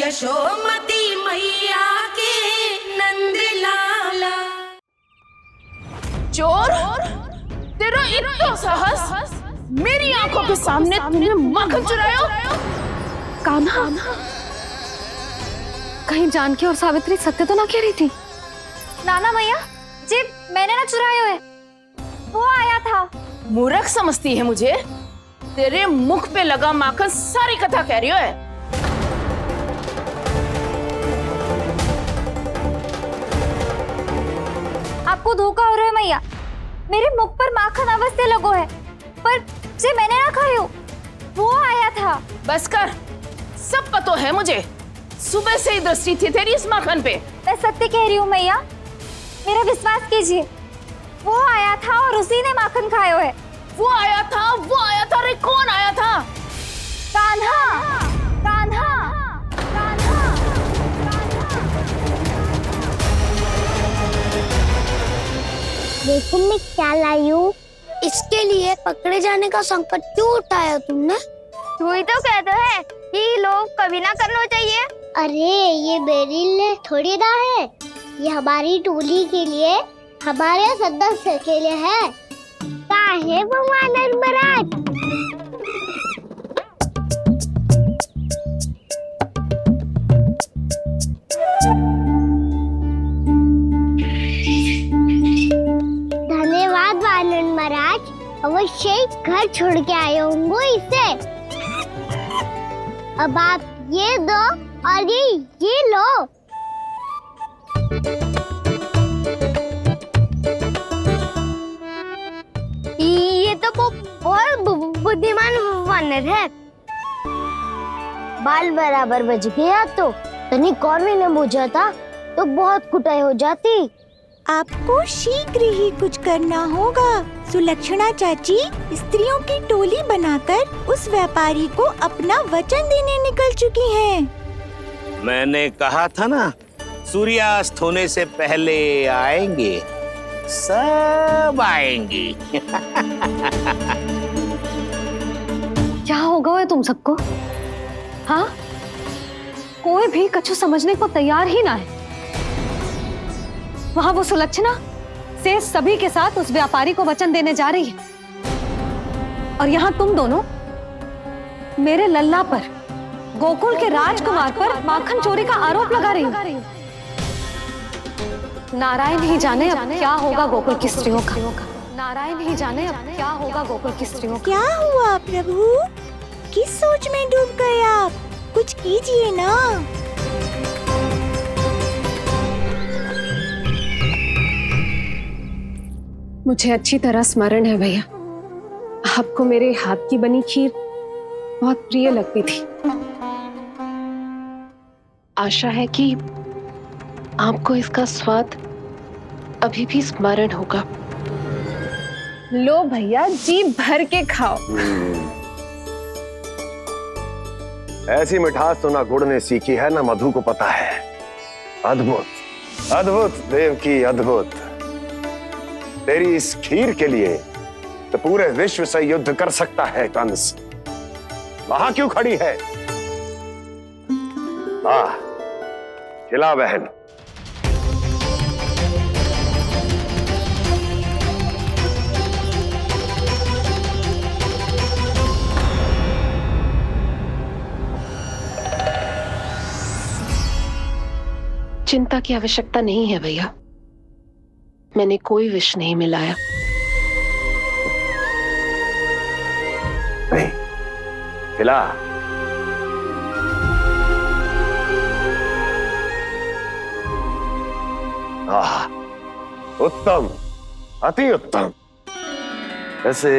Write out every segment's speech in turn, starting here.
यशोमती मैया के नंद लाला। चोर, तेरा इतना साहस, मेरी आंखों के सामने तूने माखन चुराया। कान्हा, कहीं जानकी और सावित्री सत्य तो ना कह रही थी? नाना मैया जी, मैंने ना चुराया है, वो आया था। मूर्ख समझती है मुझे? तेरे मुख पे लगा माखन सारी कथा कह रही है। आपको धोखा हो रहा है मैया, मेरे मुख पर माखन अवश्य लगो है, पर जे मैंने ना खायो, वो आया था। बस कर, सब पतो है मुझे। सुबह से ही दृष्टि थी तेरी इस माखन पे। मैं सत्य कह रही हूँ मैया, मेरा विश्वास कीजिए, वो आया था और उसी ने माखन खायो है। वो आया था। अरे कौन आया था? कान्हा, कान्हा, कान्हा। देखो मैं क्या लाई हूँ। इसके लिए पकड़े जाने का संकट क्यों उठाया तुमने? तू ही तो कहते है कि लोग कभी ना करना चाहिए। अरे ये मेरे लिए थोड़ी ना है, ये हमारी टोली के लिए, हमारे सदस्य के लिए है। काहे भगवान महाराज? धन्यवाद वानर महाराज, अवश्य घर छोड़ के आए होंगे इसे। अब आप ये दो और ये लो। ये तो बहुत बुद्धिमान वानर है। बाल बराबर बज गया तो तनिक और भी न बुझा था तो बहुत कुटाई हो जाती। आपको शीघ्र ही कुछ करना होगा। सुलक्षणा चाची स्त्रियों की टोली बनाकर उस व्यापारी को अपना वचन देने निकल चुकी हैं। मैंने कहा था ना, सूर्यास्त होने से पहले आएंगे, सब आएंगी। क्या होगा है तुम सबको? हाँ, कोई भी कछु समझने को तैयार ही ना है। वहां वो सुलक्षणा से सभी के साथ उस व्यापारी को वचन देने जा रही है, और यहाँ तुम दोनों मेरे लल्ला पर, गोकुल के राजकुमार पर माखन चोरी का आरोप लगा रही हो। नारायण ही जाने अब क्या होगा गोकुल की स्त्रियों का। नारायण ही जाने अब क्या होगा गोकुल की स्त्रियों का। क्या हुआ प्रभु? किस सोच में डूब गए आप? कुछ कीजिए ना। मुझे अच्छी तरह स्मरण है भैया, आपको मेरे हाथ की बनी खीर बहुत प्रिय लगती थी। आशा है कि आपको इसका स्वाद अभी भी स्मरण होगा। लो भैया, जी भर के खाओ। ऐसी मिठास तो ना गुड़ ने सीखी है ना मधु को पता है। अद्भुत, अद्भुत देवकी, अद्भुत। तेरी इस खीर के लिए तो पूरे विश्व से युद्ध कर सकता है कंस। वहां क्यों खड़ी है? खिला बहन। चिंता की आवश्यकता नहीं है भैया, मैंने कोई विष नहीं मिलाया। नहीं, खिला। उत्तम, अति उत्तम। ऐसे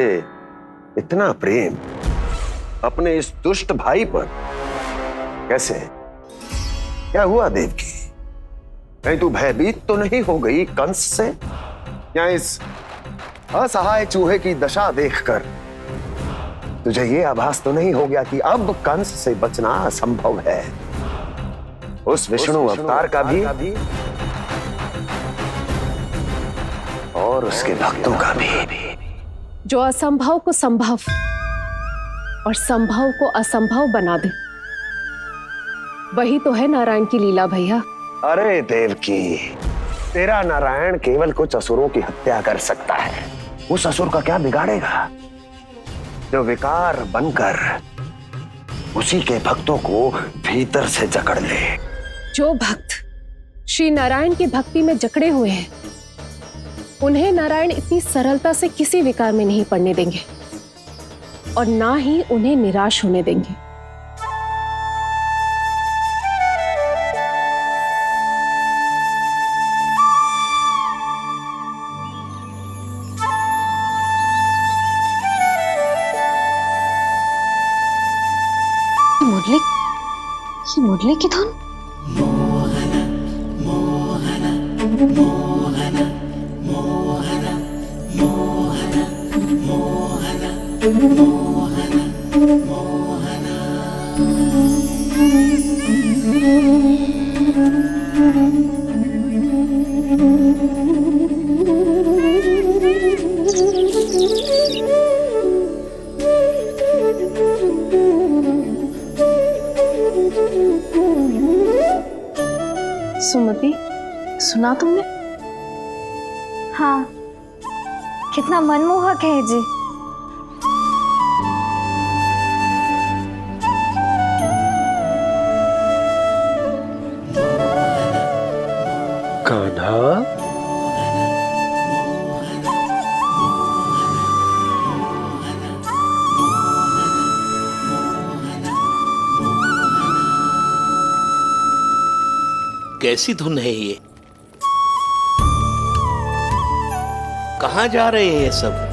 इतना प्रेम अपने इस दुष्ट भाई पर कैसे? क्या हुआ देवकी? कहीं तू भयभीत तो नहीं हो गई कंस से? या इस असहाय चूहे की दशा देखकर तुझे ये आभास तो नहीं हो गया कि अब कंस से बचना असंभव है? उस विष्णु अवतार का भी और उसके भक्तों का भी। जो असंभव को संभव और संभव को असंभव बना दे, वही तो है नारायण की लीला भैया। अरे देवकी, तेरा नारायण केवल कुछ असुरों की हत्या कर सकता है। उस असुर का क्या बिगाड़ेगा जो विकार बनकर उसी के भक्तों को भीतर से जकड़ ले। जो भक्त श्री नारायण की भक्ति में जकड़े हुए हैं, उन्हें नारायण इतनी सरलता से किसी विकार में नहीं पड़ने देंगे और ना ही उन्हें निराश होने देंगे। मुरली की धुन। सुमति, सुना तुमने? हाँ, कितना मनमोहक है जी। कान्हा, कैसी धुन है ये? कहाँ जा रहे हैं ये सब?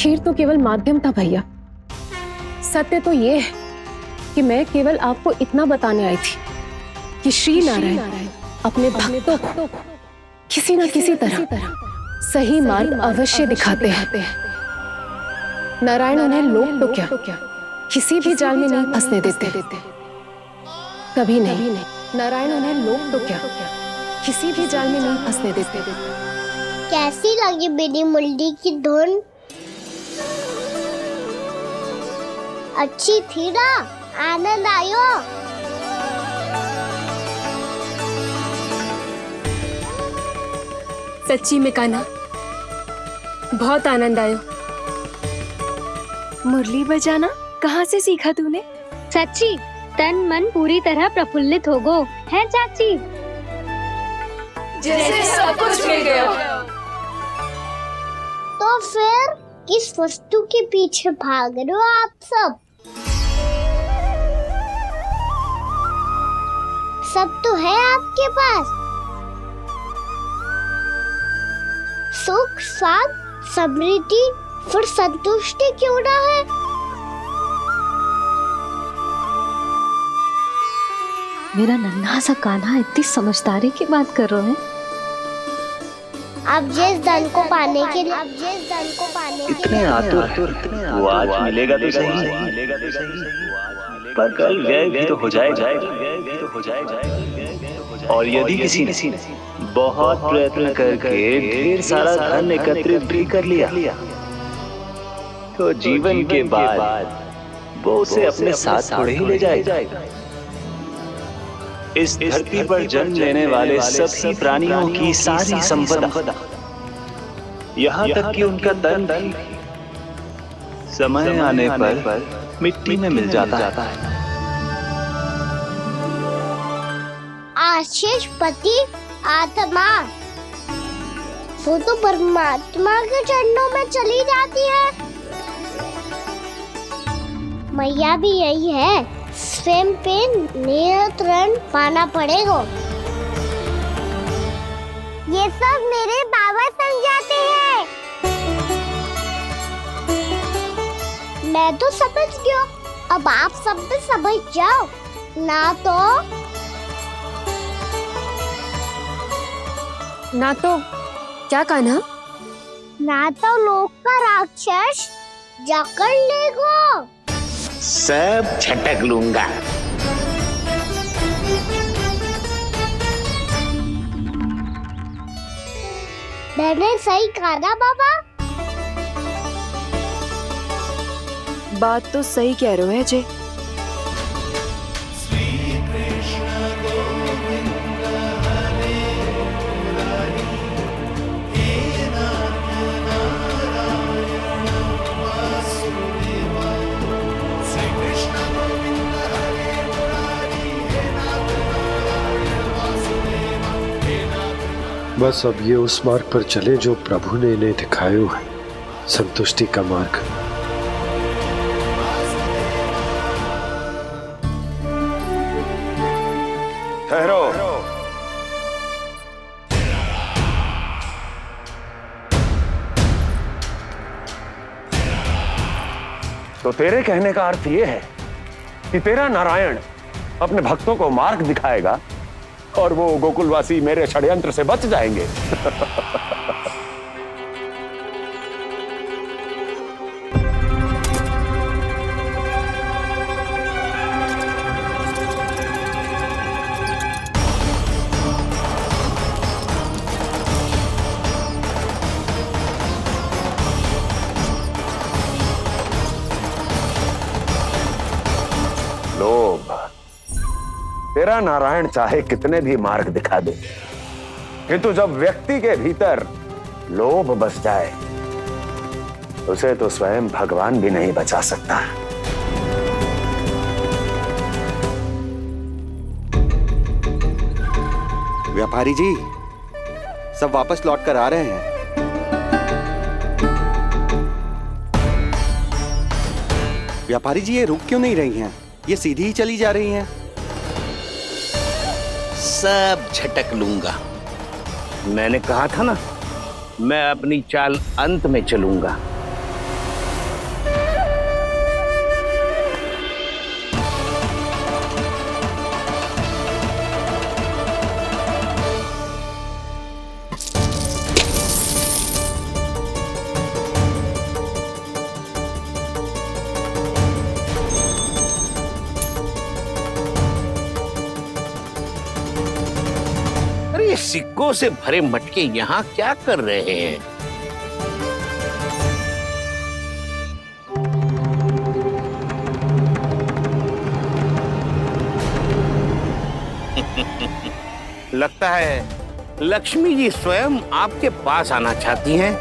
खीर तो केवल माध्यम था भैया। सत्य तो ये है कि मैं केवल आपको इतना बताने आई थी कि श्री नारायण अपने भक्तों को किसी न किसी तरह सही मार्ग अवश्य दिखाते हैं। नारायण उन्हें लोक तो क्या किसी भी जाल में नहीं फंसने देते, कभी नहीं। नारायण उन्हें लोक तो क्या किसी भी जाल में नहीं फंसने देते। कैसी लगी मेरी मुरली की धुन? अच्छी थी ना? आनंद आयो? सच्ची में कान्हा, बहुत आनंद आयो। मुरली बजाना कहाँ से सीखा तूने? सच्ची तन मन पूरी तरह प्रफुल्लित हो गो है चाची। जैसे सब कुछ मिल गया। तो फिर किस वस्तु के पीछे भाग रहे हो आप सब? सब तो है आपके पास। सुख, स्वाद, समृद्धि, फिर संतुष्टि क्यों ना है? मेरा नन्हा सा कान्हा इतनी समझदारी की बात कर रहे हैं। अब जिस धन को पाने के लिए इतने आतुर वो आज मिलेगा तो सही, पर कल व्यय भी तो हो जाएगा। और यदि किसी ने बहुत प्रयत्न करके ढेर सारा धन एकत्रित भी कर लिया, तो जीवन के बाद वो उसे अपने साथ थोड़े ही ले जाएगा। इस धरती पर जन्म लेने वाले सभी प्राणियों की सारी संपदा, यहाँ तक कि उनका तन भी समय आने पर मिट्टी में मिल जाता है। आशीष पति आत्मा वो तो परमात्मा के चरणों में चली जाती है। मैया भी यही है, स्वयं पे नियंत्रण पाना पड़ेगा। ये सब मेरे बाबा समझाते हैं। मैं तो समझ गया, अब आप सब भी समझ जाओ, ना तो क्या कान्हा? ना तो लोक का राक्षस जकड़ लेगा। सब झटक लूंगा। मैंने सही कहा ना बाबा? बात तो सही कह रहे हो है जे। बस अब ये उस मार्ग पर चले जो प्रभु ने इन्हें दिखाया है, संतुष्टि का मार्ग। ठहरो। तो तेरे कहने का अर्थ यह है कि तेरा नारायण अपने भक्तों को मार्ग दिखाएगा और वो गोकुलवासी मेरे षड्यंत्र से बच जाएंगे। लोभ, तेरा नारायण चाहे कितने भी मार्ग दिखा दे, किंतु जब व्यक्ति के भीतर लोभ बस जाए, उसे तो स्वयं भगवान भी नहीं बचा सकता। व्यापारी जी, सब वापस लौट कर आ रहे हैं। व्यापारी जी, ये रुक क्यों नहीं रही हैं? ये सीधी ही चली जा रही हैं। सब झटक लूंगा। मैंने कहा था ना, मैं अपनी चाल अंत में चलूंगा। सिक्कों से भरे मटके यहाँ क्या कर रहे हैं? लगता है लक्ष्मी जी स्वयं आपके पास आना चाहती हैं।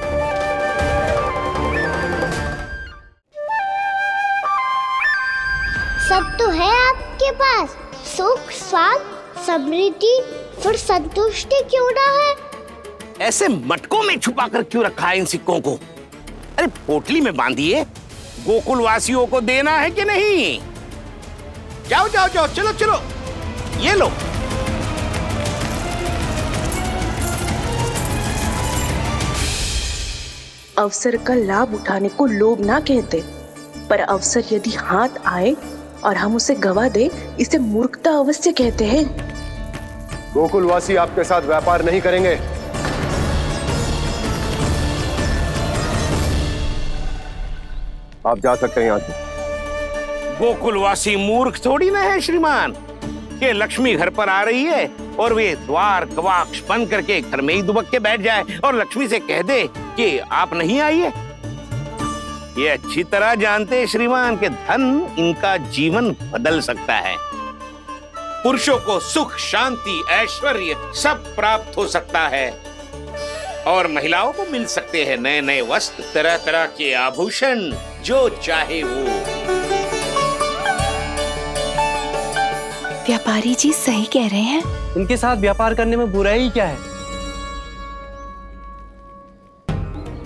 सब तो है आपके पास, सुख, स्वाद, समृद्धि, फिर संतुष्टि क्यों ना है? ऐसे मटकों में छुपा कर क्यों रखा है इन सिक्कों को? अरे पोटली में बांधिए, गोकुल वासियों को देना है कि नहीं? जाओ जाओ जाओ, चलो चलो, ये लो। अवसर का लाभ उठाने को लोभ ना कहते, पर अवसर यदि हाथ आए और हम उसे गवा दे, इसे मूर्खता अवश्य कहते हैं। गोकुलवासी आपके साथ व्यापार नहीं करेंगे। आप जा सकते हैं यहाँ से। गोकुलवासी मूर्ख थोड़ी ना है श्रीमान। ये लक्ष्मी घर पर आ रही है और वे द्वार कवाक्ष बंद करके घर में ही दुबक के बैठ जाए और लक्ष्मी से कह दे कि आप नहीं आइए। ये अच्छी तरह जानते हैं श्रीमान कि धन इनका जीवन बदल सकता है। पुरुषों को सुख, शांति, ऐश्वर्य सब प्राप्त हो सकता है और महिलाओं को मिल सकते हैं नए नए वस्त्र, तरह तरह के आभूषण, जो चाहे वो। व्यापारी जी सही कह रहे हैं। इनके साथ व्यापार करने में बुराई क्या है?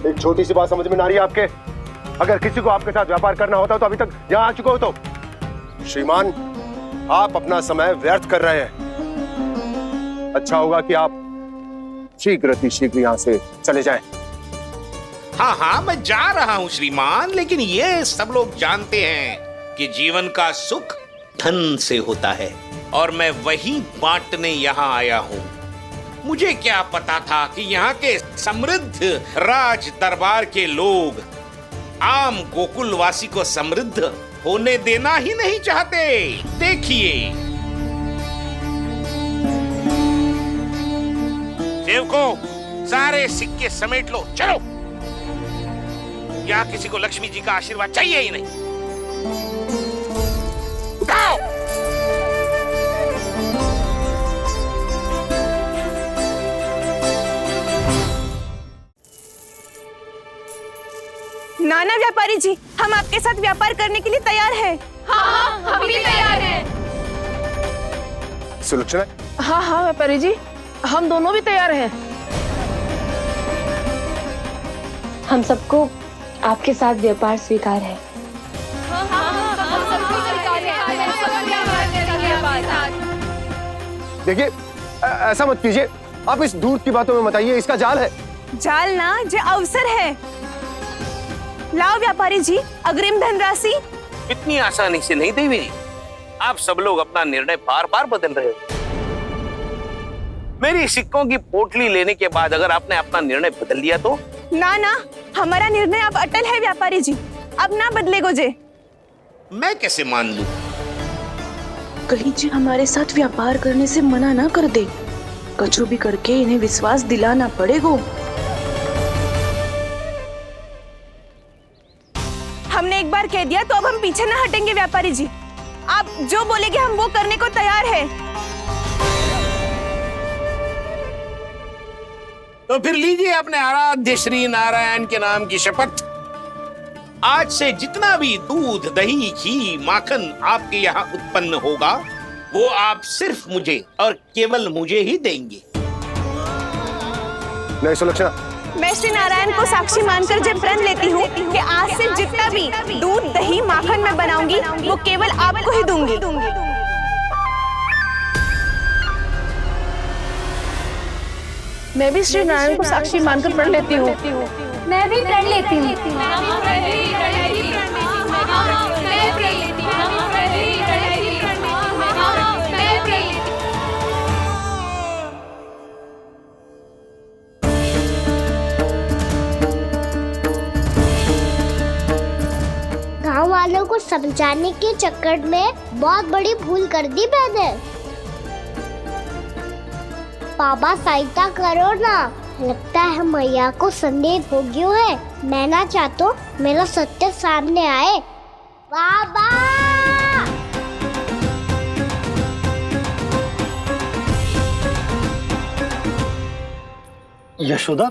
एक छोटी सी बात समझ में ना रही है आपके? अगर किसी को आपके साथ व्यापार करना होता तो अभी तक यहाँ आ चुके हो। तो श्रीमान, आप अपना समय व्यर्थ कर रहे हैं। अच्छा होगा कि आप शीघ्र यहाँ से चले जाएं। हाँ हाँ, मैं जा रहा हूँ श्रीमान, लेकिन ये सब लोग जानते हैं कि जीवन का सुख धन से होता है और मैं वही बांटने यहाँ आया हूँ। मुझे क्या पता था कि यहाँ के समृद्ध राज दरबार के लोग आम गोकुलवासी को समृद्ध होने देना ही नहीं चाहते। देखिए सेवकों, सारे सिक्के समेट लो, चलो। यहाँ किसी को लक्ष्मी जी का आशीर्वाद चाहिए ही नहीं। उठाओ। नाना व्यापारी जी, हम आपके साथ व्यापार करने के लिए तैयार हैं। हाँ, हम भी तैयार हैं। सुलक्षणा? हाँ हाँ व्यापारी जी, हम दोनों भी तैयार हैं। हम सबको आपके साथ व्यापार स्वीकार है। देखिए, ऐसा मत कीजिए। आप इस दूध की बातों में मत आइए, इसका जाल है। जाल ना, जो अवसर है। लाओ व्यापारी जी, अग्रिम धनराशि। इतनी आसानी से नहीं देवी जी। आप सब लोग अपना निर्णय बार बार बदल रहे हो। मेरी सिक्कों की पोटली लेने के बाद अगर आपने अपना निर्णय बदल लिया तो? ना ना, हमारा निर्णय अब अटल है व्यापारी जी, अब ना बदलेगो जे। मैं कैसे मान लूं? कहीं जी हमारे साथ व्यापार करने से मना ना कर दे। कछु भी करके इन्हें विश्वास दिलाना पड़ेगा। हमने एक बार कह दिया तो अब हम पीछे ना हटेंगे व्यापारी जी। आप जो बोलेंगे हम वो करने को तैयार है। तो फिर लीजिए अपने आराध्य श्री नारायण के नाम की शपथ। आज से जितना भी दूध, दही, घी, माखन आपके यहाँ उत्पन्न होगा वो आप सिर्फ मुझे और केवल मुझे ही देंगे। नहीं सुलक्षणा, मैं श्री नारायण को साक्षी मानकर जब प्रण लेती हूँ कि आज से जितना भी दूध, दही, माखन मैं बनाऊंगी वो केवल आपको ही दूंगी। मैं भी श्री नारायण को साक्षी मानकर प्रण लेती हूँ। मैं भी प्रण लेती हूँ। गाँव वालों को समझाने के चक्कर में बहुत बड़ी भूल कर दी मैंने। बाबा सहायता करो ना। लगता है मैया को संदेह हो गया है। मैं ना चाहता मेरा सत्य सामने आए। बाबा! यशोदा,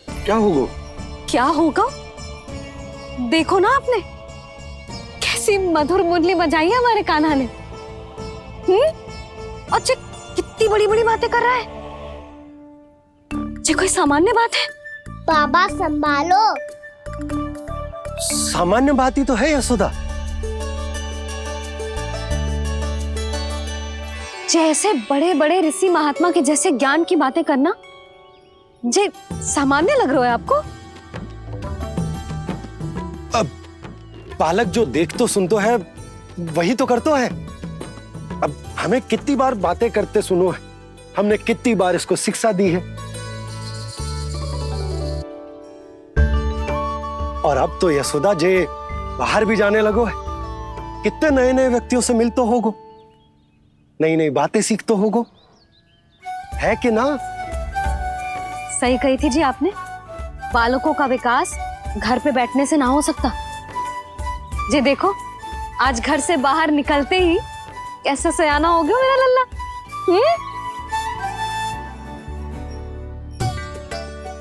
क्या होगा? क्या होगा? देखो ना आपने कैसी मधुर मुरली बजाई है हमारे कान्हा ने। अच्छा, कितनी बड़ी बड़ी बातें कर रहा है। ये कोई सामान्य बात है? बाबा संभालो। सामान्य बात ही तो है यशोदा। जैसे बड़े बड़े ऋषि महात्मा के जैसे ज्ञान की बातें करना जे सामान्य लग रहा है आपको? अब बालक जो देख तो सुन तो है, वही तो करता है। अब हमें कितनी बार बातें करते सुनो है, हमने कितनी बार इसको शिक्षा दी है। और अब तो यशोदा जे बाहर भी जाने लगो है, कितने नए नए व्यक्तियों से मिलते होगो, नई नई बातें सीखते होगो, है कि ना? सही कही थी जी आपने। बालकों का विकास घर पे बैठने से ना हो सकता। जी देखो, आज घर से बाहर निकलते ही कैसे सयाना हो गया मेरा लल्ला।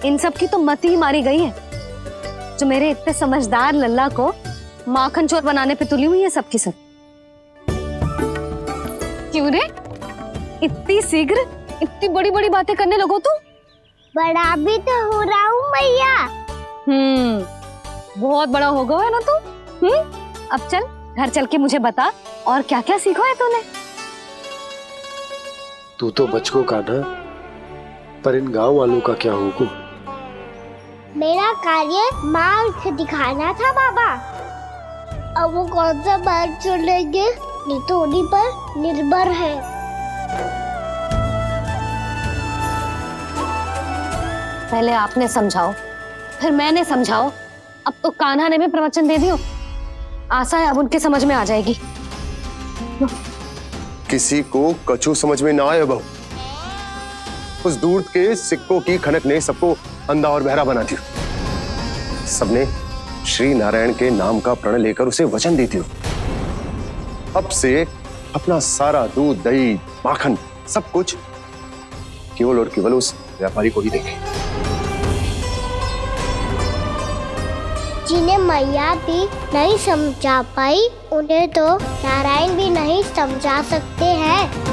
इन सब की तो मत ही मारी गई है, जो मेरे इतने समझदार लल्ला को माखन चोर बनाने पे तुली हुई है सबकी सब। क्यों रे, इतनी शीघ्र इतनी बड़ी बड़ी बातें करने लगो तू? बड़ा भी तो हो रहा हूँ मैया। बहुत बड़ा हो गया है ना तू। अब चल घर चल के मुझे बता और क्या क्या सीखा है तूने। तू तो बचकों का ना, पर इन गांव वालों का क्या होगा? मेरा कार्य मार्ग दिखाना था बाबा। अब वो कौन सा मार्ग चुनेंगे ये तो उन्हीं पर निर्भर है। पहले आपने समझाओ, फिर मैंने समझाओ, अब तो कान्हा ने भी प्रवचन दे दियो। आशा है अब उनके समझ में आ जाएगी। किसी को कछु समझ में ना आए बहू। उस दूर के सिक्कों की खनक ने सबको अंधा और बहरा बना दिया। सबने श्री नारायण के नाम का प्रण लेकर उसे वचन देती हो। अब से अपना सारा दूध, दही, माखन सब कुछ केवल और केवल उस व्यापारी को ही देंगे। जिन्हें मैया भी नहीं समझा पाई, उन्हें तो नारायण भी नहीं समझा सकते हैं।